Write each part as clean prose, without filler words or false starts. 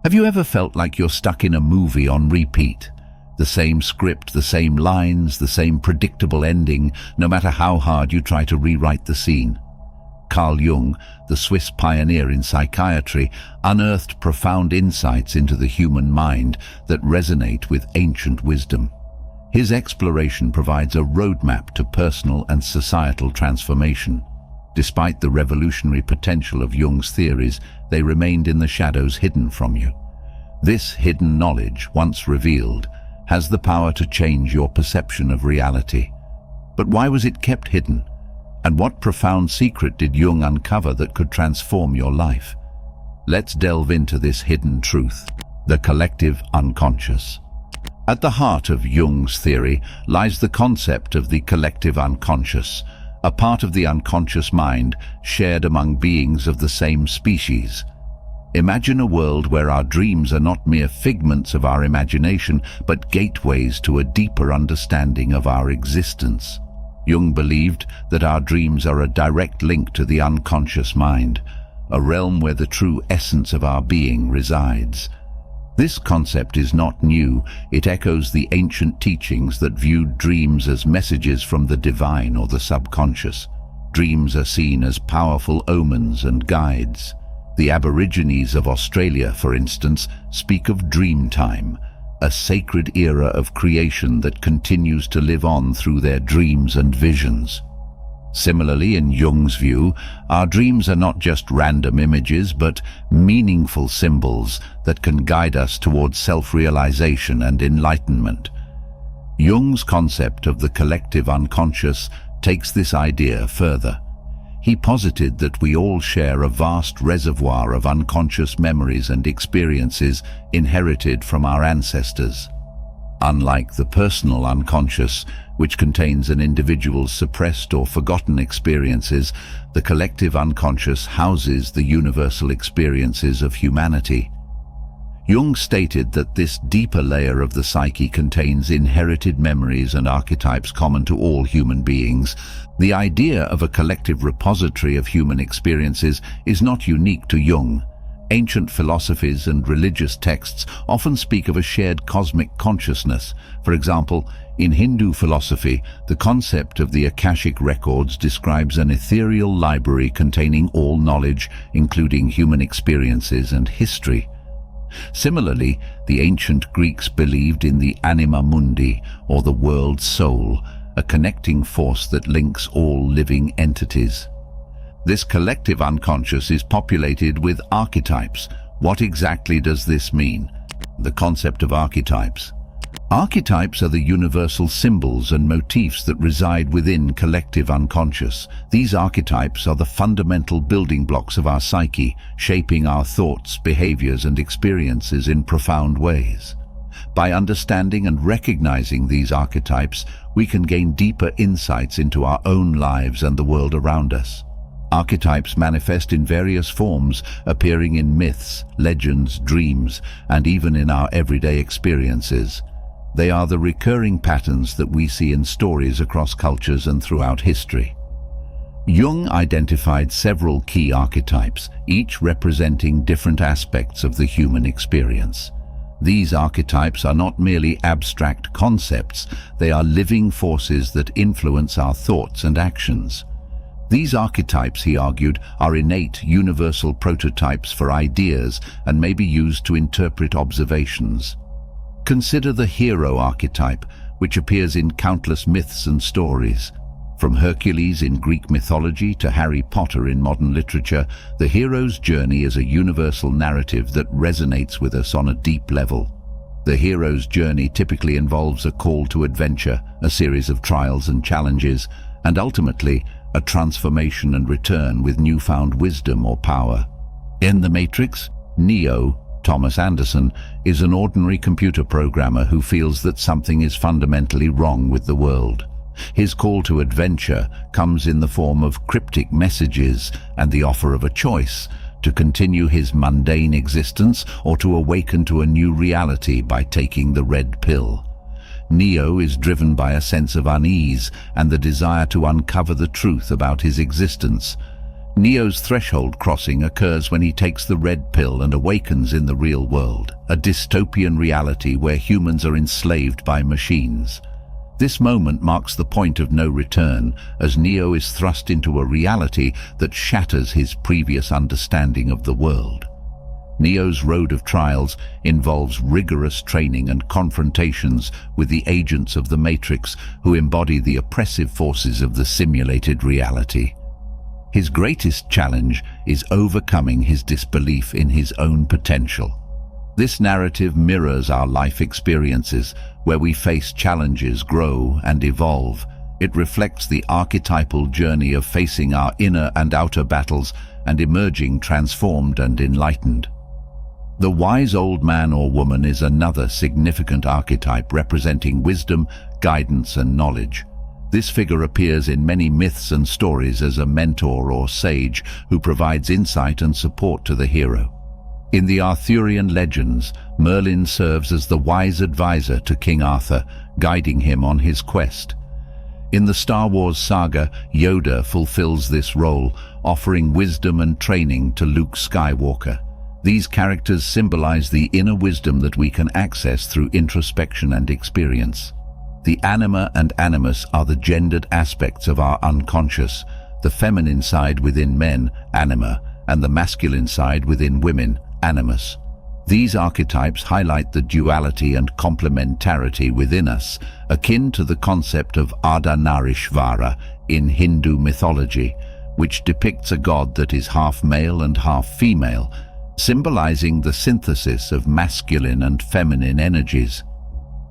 Have you ever felt like you're stuck in a movie on repeat? The same script, the same lines, the same predictable ending, no matter how hard you try to rewrite the scene. Carl Jung, the Swiss pioneer in psychiatry, unearthed profound insights into the human mind that resonate with ancient wisdom. His exploration provides a roadmap to personal and societal transformation. Despite the revolutionary potential of Jung's theories, they remained in the shadows, hidden from you. This hidden knowledge, once revealed, has the power to change your perception of reality. But why was it kept hidden? And what profound secret did Jung uncover that could transform your life? Let's delve into this hidden truth: the collective unconscious. At the heart of Jung's theory lies the concept of the collective unconscious, a part of the unconscious mind shared among beings of the same species. Imagine a world where our dreams are not mere figments of our imagination, but gateways to a deeper understanding of our existence. Jung believed that our dreams are a direct link to the unconscious mind, a realm where the true essence of our being resides. This concept is not new. It echoes the ancient teachings that viewed dreams as messages from the divine or the subconscious. Dreams are seen as powerful omens and guides. The Aborigines of Australia, for instance, speak of dream time, a sacred era of creation that continues to live on through their dreams and visions. Similarly, in Jung's view, our dreams are not just random images, but meaningful symbols that can guide us towards self-realization and enlightenment. Jung's concept of the collective unconscious takes this idea further. He posited that we all share a vast reservoir of unconscious memories and experiences inherited from our ancestors. Unlike the personal unconscious, which contains an individual's suppressed or forgotten experiences, the collective unconscious houses the universal experiences of humanity. Jung stated that this deeper layer of the psyche contains inherited memories and archetypes common to all human beings. The idea of a collective repository of human experiences is not unique to Jung. Ancient philosophies and religious texts often speak of a shared cosmic consciousness. For example, in Hindu philosophy, the concept of the Akashic records describes an ethereal library containing all knowledge, including human experiences and history. Similarly, the ancient Greeks believed in the anima mundi, or the world soul, a connecting force that links all living entities. This collective unconscious is populated with archetypes. What exactly does this mean? The concept of archetypes. Archetypes are the universal symbols and motifs that reside within collective unconscious. These archetypes are the fundamental building blocks of our psyche, shaping our thoughts, behaviors, and experiences in profound ways. By understanding and recognizing these archetypes, we can gain deeper insights into our own lives and the world around us. Archetypes manifest in various forms, appearing in myths, legends, dreams, and even in our everyday experiences. They are the recurring patterns that we see in stories across cultures and throughout history. Jung identified several key archetypes, each representing different aspects of the human experience. These archetypes are not merely abstract concepts, they are living forces that influence our thoughts and actions. These archetypes, he argued, are innate, universal prototypes for ideas and may be used to interpret observations. Consider the hero archetype, which appears in countless myths and stories. From Hercules in Greek mythology to Harry Potter in modern literature, the hero's journey is a universal narrative that resonates with us on a deep level. The hero's journey typically involves a call to adventure, a series of trials and challenges, and ultimately, a transformation and return with newfound wisdom or power. In The Matrix, Neo, Thomas Anderson, is an ordinary computer programmer who feels that something is fundamentally wrong with the world. His call to adventure comes in the form of cryptic messages and the offer of a choice: to continue his mundane existence or to awaken to a new reality by taking the red pill. Neo is driven by a sense of unease and the desire to uncover the truth about his existence. Neo's threshold crossing occurs when he takes the red pill and awakens in the real world, a dystopian reality where humans are enslaved by machines. This moment marks the point of no return, as Neo is thrust into a reality that shatters his previous understanding of the world. Neo's road of trials involves rigorous training and confrontations with the agents of the Matrix who embody the oppressive forces of the simulated reality. His greatest challenge is overcoming his disbelief in his own potential. This narrative mirrors our life experiences, where we face challenges, grow, and evolve. It reflects the archetypal journey of facing our inner and outer battles and emerging transformed and enlightened. The wise old man or woman is another significant archetype representing wisdom, guidance, and knowledge. This figure appears in many myths and stories as a mentor or sage who provides insight and support to the hero. In the Arthurian legends, Merlin serves as the wise advisor to King Arthur, guiding him on his quest. In the Star Wars saga, Yoda fulfills this role, offering wisdom and training to Luke Skywalker. These characters symbolize the inner wisdom that we can access through introspection and experience. The anima and animus are the gendered aspects of our unconscious, the feminine side within men, anima, and the masculine side within women, animus. These archetypes highlight the duality and complementarity within us, akin to the concept of Ardhanarishvara in Hindu mythology, which depicts a god that is half male and half female, symbolizing the synthesis of masculine and feminine energies.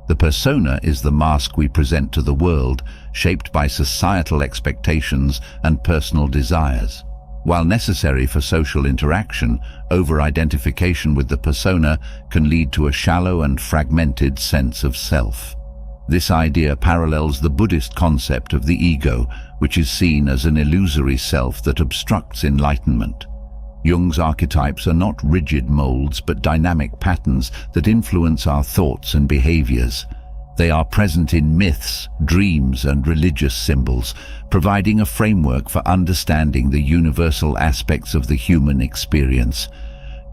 The persona is the mask we present to the world, shaped by societal expectations and personal desires. While necessary for social interaction, over-identification with the persona can lead to a shallow and fragmented sense of self. This idea parallels the Buddhist concept of the ego, which is seen as an illusory self that obstructs enlightenment. Jung's archetypes are not rigid molds but dynamic patterns that influence our thoughts and behaviors. They are present in myths, dreams, and religious symbols, providing a framework for understanding the universal aspects of the human experience.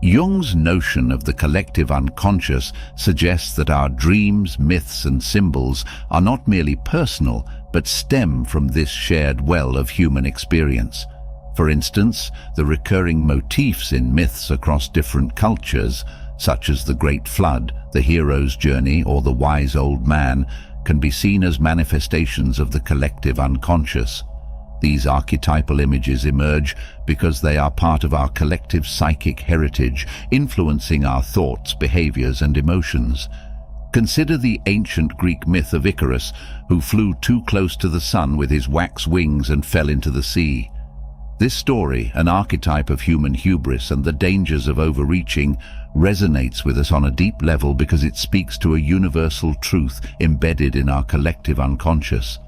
Jung's notion of the collective unconscious suggests that our dreams, myths, and symbols are not merely personal, but stem from this shared well of human experience. For instance, the recurring motifs in myths across different cultures, such as the Great Flood, the hero's journey, or the wise old man, can be seen as manifestations of the collective unconscious. These archetypal images emerge because they are part of our collective psychic heritage, influencing our thoughts, behaviors, and emotions. Consider the ancient Greek myth of Icarus, who flew too close to the sun with his wax wings and fell into the sea. This story, an archetype of human hubris and the dangers of overreaching, resonates with us on a deep level because it speaks to a universal truth embedded in our collective unconscious.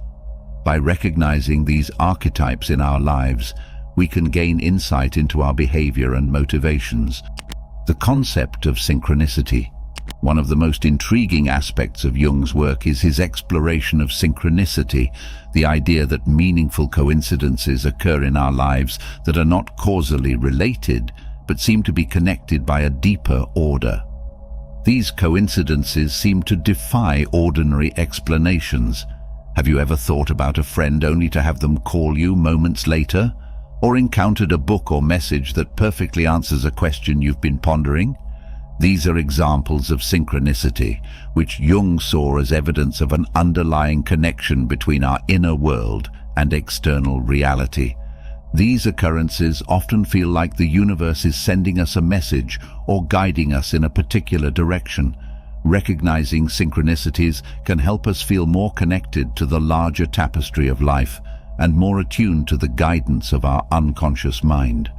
By recognizing these archetypes in our lives, we can gain insight into our behavior and motivations. The concept of synchronicity. One of the most intriguing aspects of Jung's work is his exploration of synchronicity, the idea that meaningful coincidences occur in our lives that are not causally related, but seem to be connected by a deeper order. These coincidences seem to defy ordinary explanations. Have you ever thought about a friend only to have them call you moments later? Or encountered a book or message that perfectly answers a question you've been pondering? These are examples of synchronicity, which Jung saw as evidence of an underlying connection between our inner world and external reality. These occurrences often feel like the universe is sending us a message or guiding us in a particular direction. Recognizing synchronicities can help us feel more connected to the larger tapestry of life and more attuned to the guidance of our unconscious mind.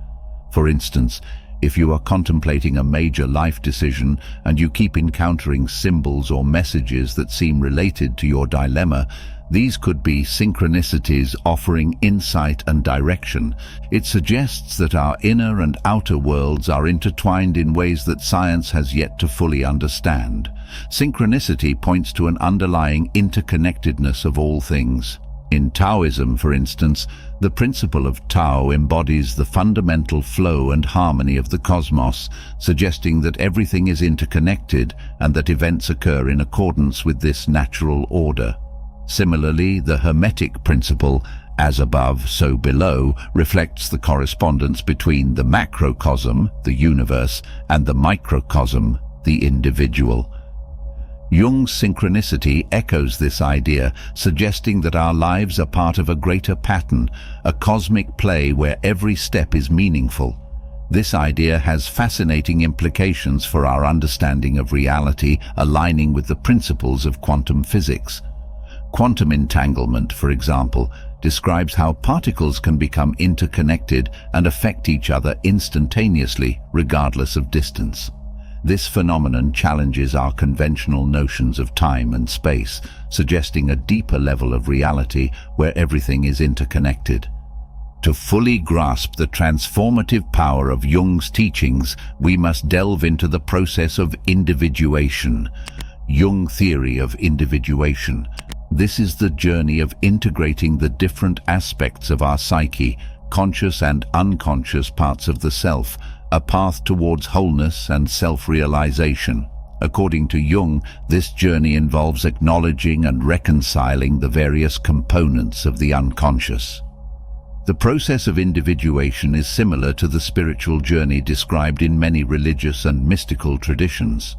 For instance, if you are contemplating a major life decision and you keep encountering symbols or messages that seem related to your dilemma, these could be synchronicities offering insight and direction. It suggests that our inner and outer worlds are intertwined in ways that science has yet to fully understand. Synchronicity points to an underlying interconnectedness of all things. In Taoism, for instance, the principle of Tao embodies the fundamental flow and harmony of the cosmos, suggesting that everything is interconnected and that events occur in accordance with this natural order. Similarly, the Hermetic principle, as above, so below, reflects the correspondence between the macrocosm, the universe, and the microcosm, the individual. Jung's synchronicity echoes this idea, suggesting that our lives are part of a greater pattern, a cosmic play where every step is meaningful. This idea has fascinating implications for our understanding of reality, aligning with the principles of quantum physics. Quantum entanglement, for example, describes how particles can become interconnected and affect each other instantaneously, regardless of distance. This phenomenon challenges our conventional notions of time and space, suggesting a deeper level of reality where everything is interconnected. To fully grasp the transformative power of Jung's teachings, we must delve into the process of individuation. Jung theory of individuation. This is the journey of integrating the different aspects of our psyche, conscious and unconscious parts of the self, a path towards wholeness and self-realization. According to Jung, this journey involves acknowledging and reconciling the various components of the unconscious. The process of individuation is similar to the spiritual journey described in many religious and mystical traditions.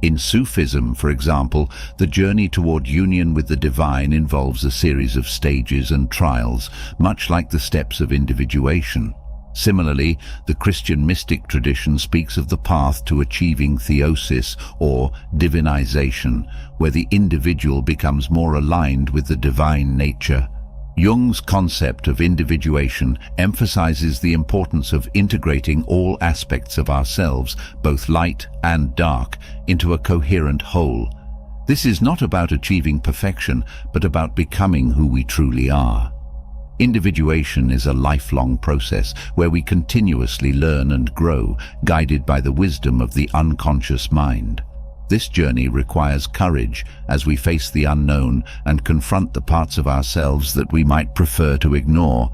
In Sufism, for example, the journey toward union with the divine involves a series of stages and trials, much like the steps of individuation. Similarly, the Christian mystic tradition speaks of the path to achieving theosis, or divinization, where the individual becomes more aligned with the divine nature. Jung's concept of individuation emphasizes the importance of integrating all aspects of ourselves, both light and dark, into a coherent whole. This is not about achieving perfection, but about becoming who we truly are. Individuation is a lifelong process where we continuously learn and grow, guided by the wisdom of the unconscious mind. This journey requires courage as we face the unknown and confront the parts of ourselves that we might prefer to ignore.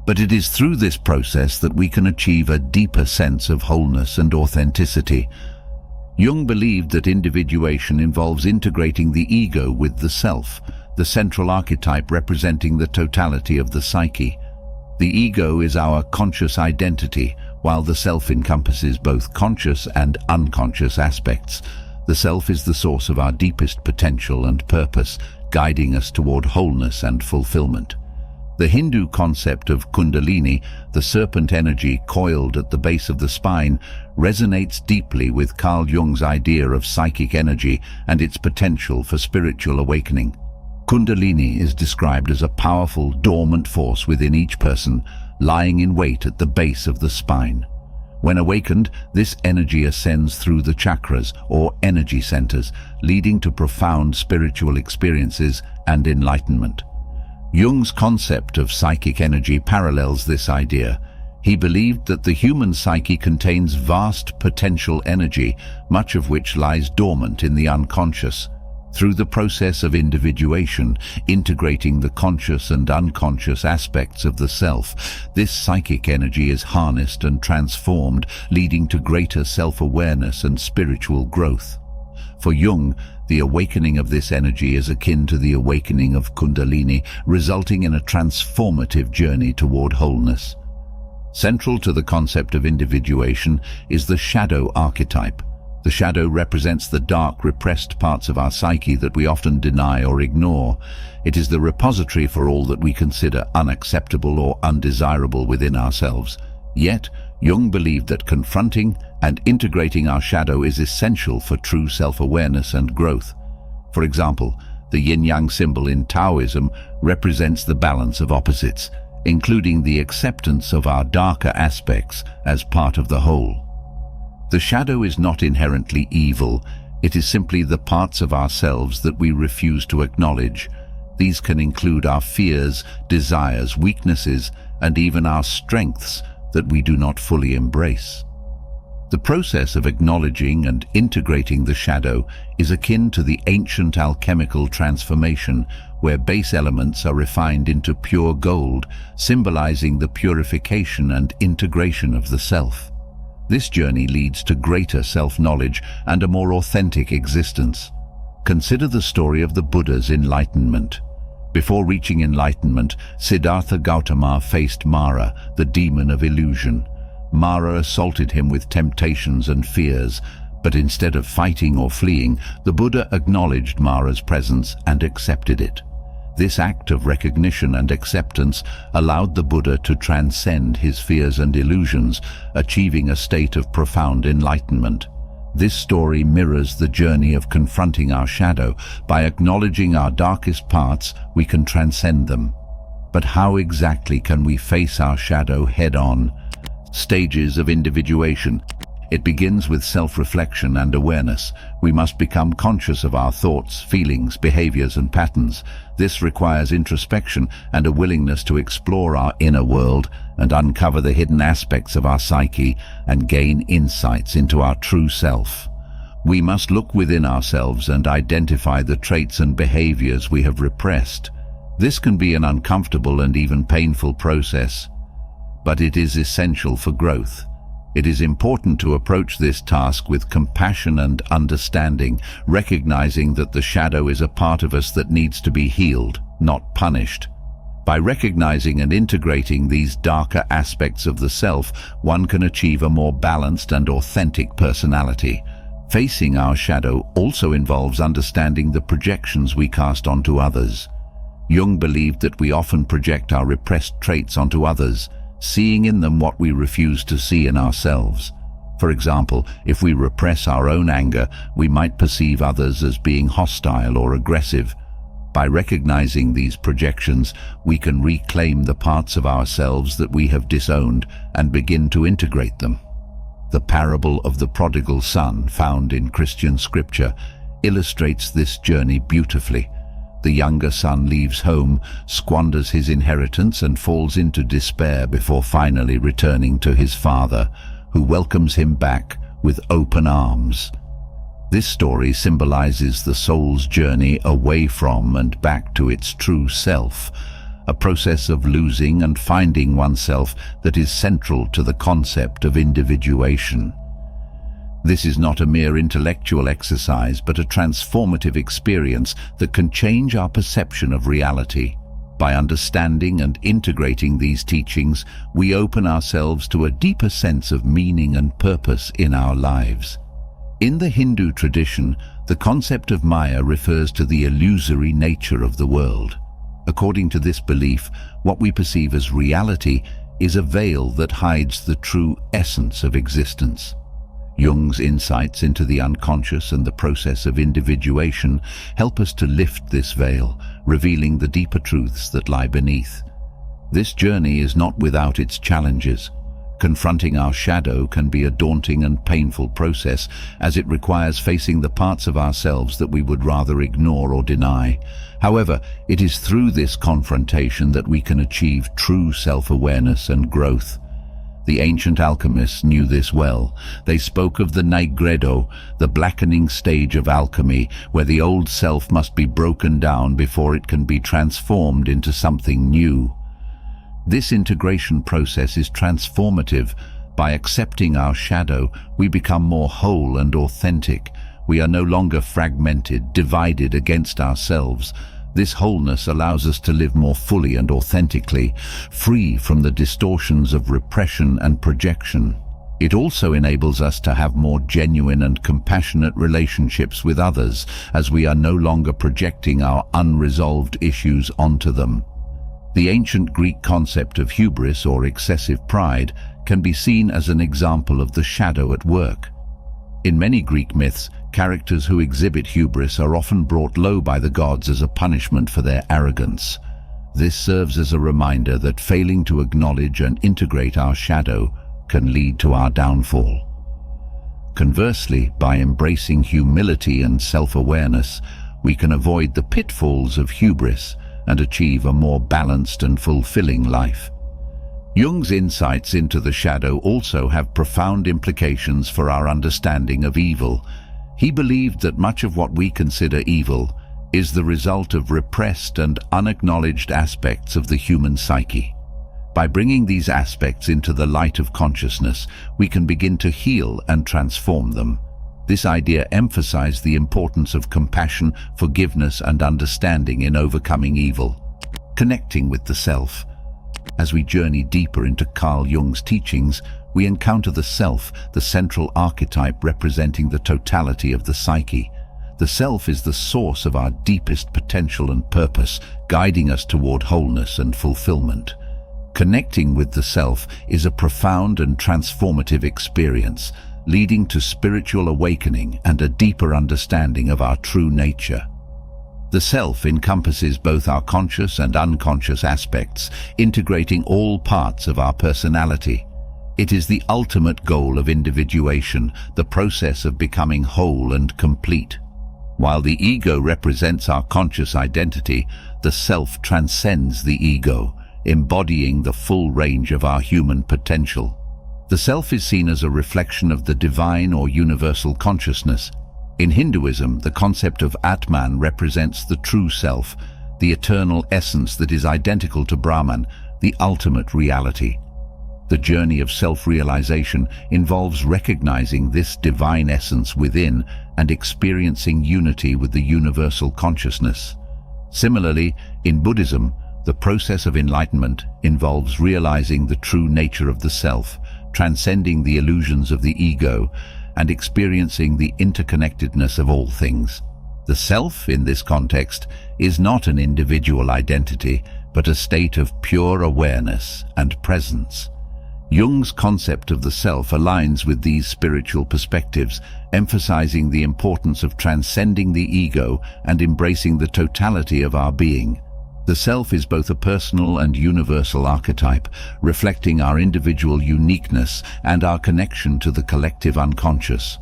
But it is through this process that we can achieve a deeper sense of wholeness and authenticity. Jung believed that individuation involves integrating the ego with the self, the central archetype representing the totality of the psyche. The ego is our conscious identity, while the self encompasses both conscious and unconscious aspects. The self is the source of our deepest potential and purpose, guiding us toward wholeness and fulfillment. The Hindu concept of Kundalini, the serpent energy coiled at the base of the spine, resonates deeply with Carl Jung's idea of psychic energy and its potential for spiritual awakening. Kundalini is described as a powerful, dormant force within each person, lying in wait at the base of the spine. When awakened, this energy ascends through the chakras, or energy centers, leading to profound spiritual experiences and enlightenment. Jung's concept of psychic energy parallels this idea. He believed that the human psyche contains vast potential energy, much of which lies dormant in the unconscious. Through the process of individuation, integrating the conscious and unconscious aspects of the self, this psychic energy is harnessed and transformed, leading to greater self-awareness and spiritual growth. For Jung, the awakening of this energy is akin to the awakening of Kundalini, resulting in a transformative journey toward wholeness. Central to the concept of individuation is the shadow archetype. The shadow represents the dark, repressed parts of our psyche that we often deny or ignore. It is the repository for all that we consider unacceptable or undesirable within ourselves. Yet, Jung believed that confronting and integrating our shadow is essential for true self-awareness and growth. For example, the yin-yang symbol in Taoism represents the balance of opposites, including the acceptance of our darker aspects as part of the whole. The shadow is not inherently evil, it is simply the parts of ourselves that we refuse to acknowledge. These can include our fears, desires, weaknesses, and even our strengths that we do not fully embrace. The process of acknowledging and integrating the shadow is akin to the ancient alchemical transformation, where base elements are refined into pure gold, symbolizing the purification and integration of the self. This journey leads to greater self-knowledge and a more authentic existence. Consider the story of the Buddha's enlightenment. Before reaching enlightenment, Siddhartha Gautama faced Mara, the demon of illusion. Mara assaulted him with temptations and fears, but instead of fighting or fleeing, the Buddha acknowledged Mara's presence and accepted it. This act of recognition and acceptance allowed the Buddha to transcend his fears and illusions, achieving a state of profound enlightenment. This story mirrors the journey of confronting our shadow. By acknowledging our darkest parts, we can transcend them. But how exactly can we face our shadow head-on? Stages of individuation. It begins with self-reflection and awareness. We must become conscious of our thoughts, feelings, behaviors, and patterns. This requires introspection and a willingness to explore our inner world and uncover the hidden aspects of our psyche and gain insights into our true self. We must look within ourselves and identify the traits and behaviors we have repressed. This can be an uncomfortable and even painful process, but it is essential for growth. It is important to approach this task with compassion and understanding, recognizing that the shadow is a part of us that needs to be healed, not punished. By recognizing and integrating these darker aspects of the self, one can achieve a more balanced and authentic personality. Facing our shadow also involves understanding the projections we cast onto others. Jung believed that we often project our repressed traits onto others, seeing in them what we refuse to see in ourselves. For example, if we repress our own anger, we might perceive others as being hostile or aggressive. By recognizing these projections, we can reclaim the parts of ourselves that we have disowned and begin to integrate them. The parable of the prodigal son, found in Christian scripture, illustrates this journey beautifully. The younger son leaves home, squanders his inheritance, and falls into despair before finally returning to his father, who welcomes him back with open arms. This story symbolizes the soul's journey away from and back to its true self, a process of losing and finding oneself that is central to the concept of individuation. This is not a mere intellectual exercise, but a transformative experience that can change our perception of reality. By understanding and integrating these teachings, we open ourselves to a deeper sense of meaning and purpose in our lives. In the Hindu tradition, the concept of Maya refers to the illusory nature of the world. According to this belief, what we perceive as reality is a veil that hides the true essence of existence. Jung's insights into the unconscious and the process of individuation help us to lift this veil, revealing the deeper truths that lie beneath. This journey is not without its challenges. Confronting our shadow can be a daunting and painful process, as it requires facing the parts of ourselves that we would rather ignore or deny. However, it is through this confrontation that we can achieve true self-awareness and growth. The ancient alchemists knew this well. They spoke of the nigredo, the blackening stage of alchemy, where the old self must be broken down before it can be transformed into something new. This integration process is transformative. By accepting our shadow, we become more whole and authentic. We are no longer fragmented, divided against ourselves. This wholeness allows us to live more fully and authentically, free from the distortions of repression and projection. It also enables us to have more genuine and compassionate relationships with others, as we are no longer projecting our unresolved issues onto them. The ancient Greek concept of hubris, or excessive pride, can be seen as an example of the shadow at work. In many Greek myths, characters who exhibit hubris are often brought low by the gods as a punishment for their arrogance. This serves as a reminder that failing to acknowledge and integrate our shadow can lead to our downfall. Conversely, by embracing humility and self-awareness, we can avoid the pitfalls of hubris and achieve a more balanced and fulfilling life. Jung's insights into the shadow also have profound implications for our understanding of evil. He believed that much of what we consider evil is the result of repressed and unacknowledged aspects of the human psyche. By bringing these aspects into the light of consciousness, we can begin to heal and transform them. This idea emphasized the importance of compassion, forgiveness, and understanding in overcoming evil. Connecting with the self. As we journey deeper into Carl Jung's teachings, we encounter the self, the central archetype representing the totality of the psyche. The self is the source of our deepest potential and purpose, guiding us toward wholeness and fulfillment. Connecting with the self is a profound and transformative experience, leading to spiritual awakening and a deeper understanding of our true nature. The self encompasses both our conscious and unconscious aspects, integrating all parts of our personality. It is the ultimate goal of individuation, the process of becoming whole and complete. While the ego represents our conscious identity, the self transcends the ego, embodying the full range of our human potential. The self is seen as a reflection of the divine or universal consciousness. In Hinduism, the concept of Atman represents the true self, the eternal essence that is identical to Brahman, the ultimate reality. The journey of self-realization involves recognizing this divine essence within and experiencing unity with the universal consciousness. Similarly, in Buddhism, the process of enlightenment involves realizing the true nature of the self, transcending the illusions of the ego, and experiencing the interconnectedness of all things. The self, in this context, is not an individual identity, but a state of pure awareness and presence. Jung's concept of the self aligns with these spiritual perspectives, emphasizing the importance of transcending the ego and embracing the totality of our being. The self is both a personal and universal archetype, reflecting our individual uniqueness and our connection to the collective unconscious.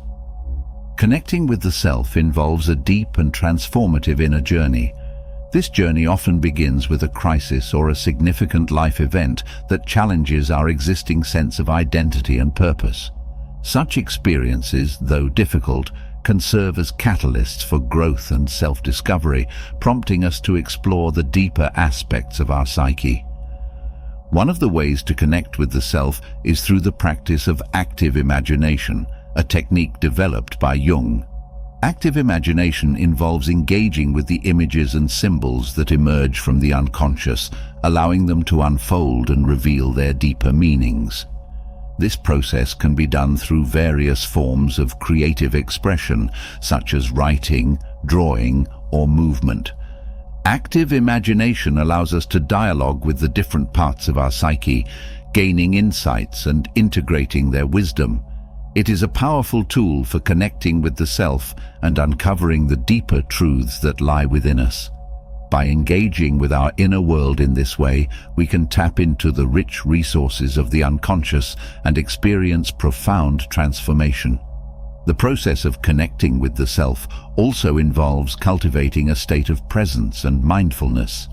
Connecting with the self involves a deep and transformative inner journey. This journey often begins with a crisis or a significant life event that challenges our existing sense of identity and purpose. Such experiences, though difficult, can serve as catalysts for growth and self-discovery, prompting us to explore the deeper aspects of our psyche. One of the ways to connect with the self is through the practice of active imagination, a technique developed by Jung. Active imagination involves engaging with the images and symbols that emerge from the unconscious, allowing them to unfold and reveal their deeper meanings. This process can be done through various forms of creative expression, such as writing, drawing, or movement. Active imagination allows us to dialogue with the different parts of our psyche, gaining insights and integrating their wisdom. It is a powerful tool for connecting with the self and uncovering the deeper truths that lie within us. By engaging with our inner world in this way, we can tap into the rich resources of the unconscious and experience profound transformation. The process of connecting with the self also involves cultivating a state of presence and mindfulness.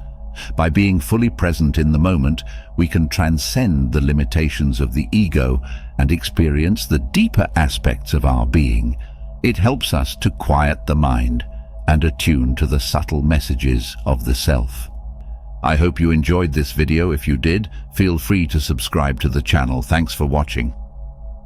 By being fully present in the moment, we can transcend the limitations of the ego and experience the deeper aspects of our being. It helps us to quiet the mind and attune to the subtle messages of the self. I hope you enjoyed this video. If you did, feel free to subscribe to the channel. Thanks for watching.